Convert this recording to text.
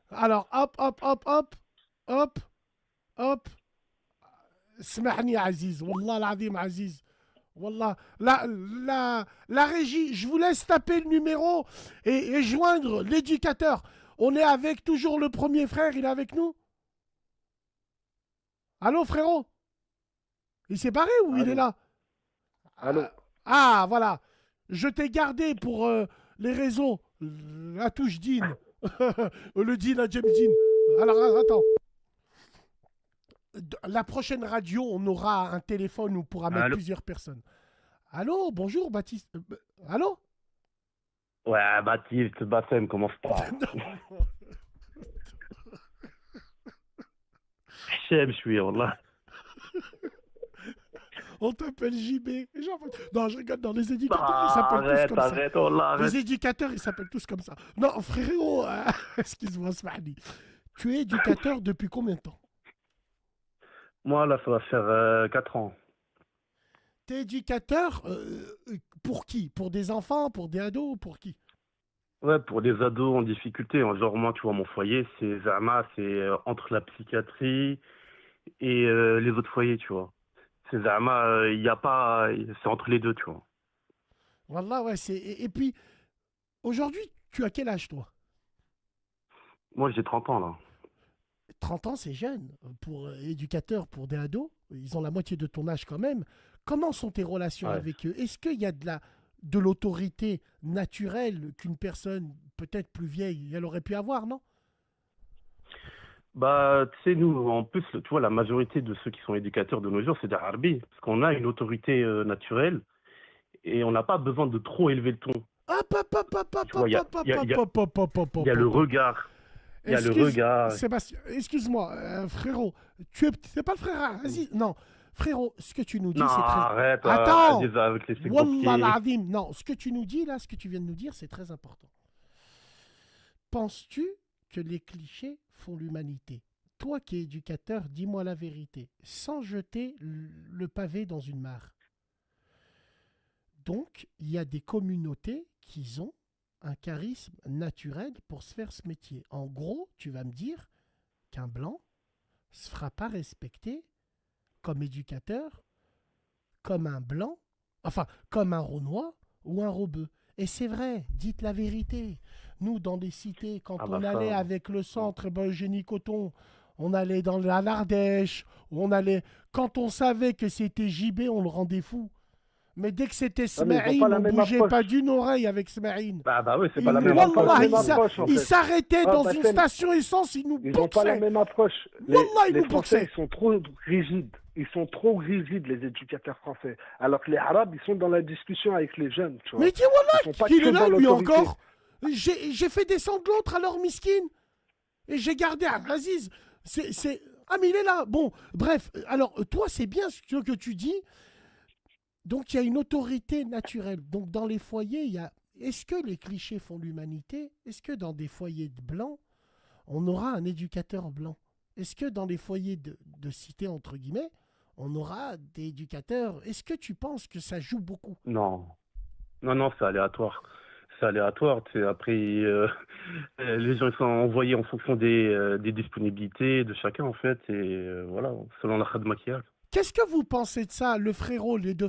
Alors, hop, hop, hop, hop, hop, hop. اسمحني Aziz. Wallah العظيم Aziz. Wallah. La régie, je vous laisse taper le numéro et joindre l'éducateur. On est avec toujours le premier frère, il est avec nous. Allô, frérot? Il s'est barré ou il est Allô, là? allô. Ah, voilà. Je t'ai gardé pour les réseaux. La touche Dean. Le Dean à James Dean. Alors, attends. La prochaine radio, on aura un téléphone où on pourra mettre Allô. plusieurs personnes. Allô, bonjour, Baptiste. Allô? Ouais, Baptiste, Bassem, commence pas. Hichem, je suis, Wallah. On t'appelle JB. Non, je regarde dans les éducateurs, ils Ah, s'appellent tous arrête, comme ça. arrête, Wallah, Les arrête. éducateurs, ils s'appellent tous comme ça. Non, frérot, excuse-moi, Smahdi. Tu es éducateur depuis combien de temps? Moi, là, ça va faire 4 ans. Tu es éducateur pour qui? Pour des enfants, pour des ados, pour qui? Ouais, pour les ados en difficulté, hein, genre moi, tu vois, mon foyer, c'est Zama, c'est entre la psychiatrie et les autres foyers, tu vois. C'est Zama, il y a pas, c'est entre les deux, tu vois. Wallah, ouais, c'est. Et puis, aujourd'hui, tu as quel âge, toi? Moi, j'ai 30 ans, là. 30 ans, c'est jeune. Pour éducateur, pour des ados, ils ont la moitié de ton âge quand même. Comment sont tes relations Ouais. avec eux? Est-ce qu'il y a de l'autorité naturelle qu'une personne peut-être plus vieille, elle aurait pu avoir, non? Bah, tu sais, nous, en plus, tu vois, la majorité de ceux qui sont éducateurs de nos jours, c'est des Arabes, parce qu'on a une autorité naturelle et on n'a pas besoin de trop élever le ton. Hop, hop, hop, hop, hop, Tu vois, hop, hop, hop, hop, hop, hop, hop, hop, il y a hop, le hop, hop. regard, il y a le Excuse, regard. Sébastien, excuse-moi, frérot, c'est pas le frère Aziz? Non, frérot, ce que tu nous Non, dis, c'est très... arrête, Attends! Aziz, avec les Wallah pieds. l'azim. Non, ce que tu nous dis là, ce que tu viens de nous dire, c'est très important. Penses-tu que les clichés font l'humanité? Toi qui es éducateur, dis-moi la vérité, sans jeter le pavé dans une mare. Donc, il y a des communautés qui ont un charisme naturel pour se faire ce métier. En gros, tu vas me dire qu'un blanc se fera pas respecter comme éducateur, comme un blanc, enfin, comme un Renoir ou un Rebeu. Et c'est vrai, dites la vérité. Nous, dans les cités, Ah quand bah on ça, allait avec le non. centre Eugénie Coton, on allait dans la Lardèche, on allait. Quand on savait que c'était JB, on le rendait fou. Mais dès que c'était Non, mais ils n'ont pas Smaïn, la on même bougeait pas approche. d'une oreille avec Smaïn. Bah oui, c'est pas la Il, Ils même n'ont pas la Wallah, approche. même approche, en il fait. s'arrêtait Ah, dans une Bassem, station essence, il nous ils n'ont pas la boxait. même approche. Wallah, il Les nous Français, boxait. ils sont trop rigides. Ils sont trop rigides, les éducateurs français. Alors que les Arabes, ils sont dans la discussion avec les jeunes, tu Mais vois. dis Wallah, Ils sont pas qu'il que est là, dans lui l'autorité. encore. J'ai fait descendre l'autre à leur miskin. Et j'ai gardé Aziz. Ah, mais il est là. Bon, bref. Alors, toi, c'est bien ce que tu dis. Donc, il y a une autorité naturelle. Donc, dans les foyers, il y a. Est-ce que les clichés font l'humanité? Est-ce que dans des foyers de blancs, on aura un éducateur blanc? Est-ce que dans les foyers de cité, entre guillemets, on aura des éducateurs? Est-ce que tu penses que ça joue beaucoup? Non, non, non, c'est aléatoire. C'est aléatoire. Tu sais, après, les gens ils sont envoyés en fonction des disponibilités de chacun, en fait, et voilà, selon la khadma qu'il y a. Qu'est-ce que vous pensez de ça, le frérot, les deux